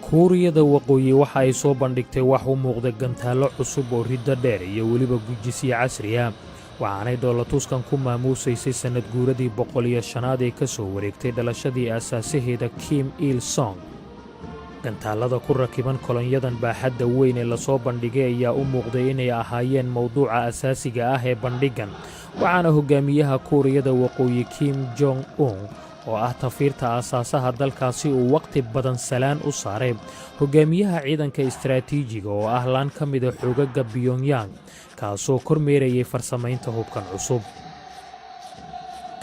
kuuriyada waqooyi waxa ay soo bandhigtay wax u muuqda gantaalo cusub oo riddo dheer iyo weliba gujisyo casri ah waxaanay dhoolatuskan ku maamuusaysay sannad guuradii 105aad ee ka soo wareegtay dhalashadii aasaasaheeda Kim Il Sung. gantaalada ku rakiban kolonyadan baaxadda weyn ee lasoo bandhigay ayaa u muuqday inay ahaayeen mowduuca asaasiga ah ee bandhigan waxaana hogaamiyaha kuuriyada waqooyi Kim Jong Un oo ah tafiirta aasaasaha dalkaasi uu waqti badan salaan u saaray hogaamiyaha ciidanka istaraatiijiga oo ah laan ka mida xoogagga Pyongyang kaasoo kormeerayay farsamaynta hubkan cusub.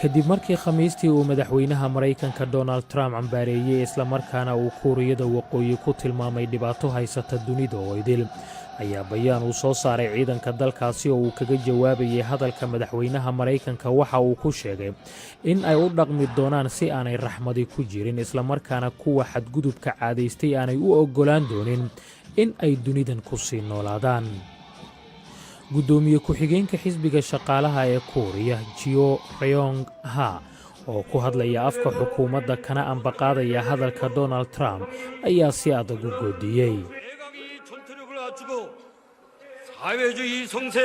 kadib markii khamiistii uu madaxweynaha Maraykanka Donald Trump cambaareeyay isla markaana uu kuuriyada waqooyi ku tilmaamay dhibaato haysata dunida oo idil ayaa bayaan uu soo saaray ciidanka dalkaasi oo uu kaga jawaabayay hadalka madaxweynaha Maraykanka waxa uu ku sheegay in ay u dhaqmi doonaan si aanay raxmadi ku jirin isla markaana kuwa xadgudubka caadaystay aanay u ogolaan doonin in ay dunidan ku sii noolaadaan. gudoomiye ku-xigeenka xisbiga shaqaalaha ee Kuuriya Jio Ryong Ha oo ku hadlaya afka xukuumadda kana ambaqaadaya hadalka Donald Trump ayaa si adag u goodiyey. 사회주의 성세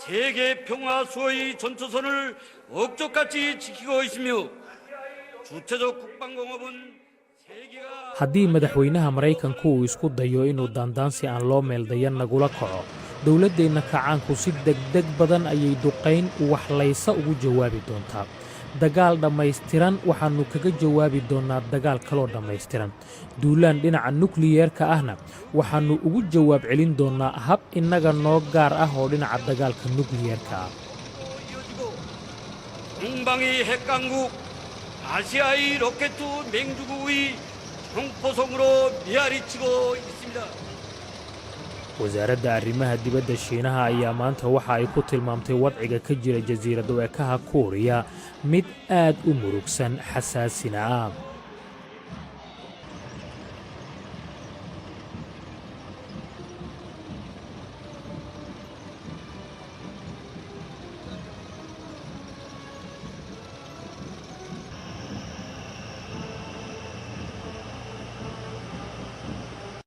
세계 평화 수호의 전초선을 억적같이 지키고 있으며 주체적 국방공업은 haddii madaxweynaha Maraykanku uu isku dayo inuu dandaansi aan loo meeldayan nagula kaco dowladdeenna kacaanku si degdeg badan ayay duqayn waxlaysa ugu jawaabi doontaa. dagaal dhammaystiran waxaannu kaga jawaabi doonnaa dagaal kaloo dhammaystiran. duulaan dhinaca nukliyeerka ahna waxaannu ugu jawaab celin doonnaa hab innaga noo gaar ah oo dhinaca dagaalka nukliyeerka ah. 동방의 핵강국 아시아의 로켓 맹주국의 형포성으로 메아리치고 있습니다. wasaaradda arrimaha dibadda Shiinaha ayaa maanta waxa ay ku tilmaamtay wadciga ka jira jasiirada Kuuriya mid aad u murugsan xasaasina ah.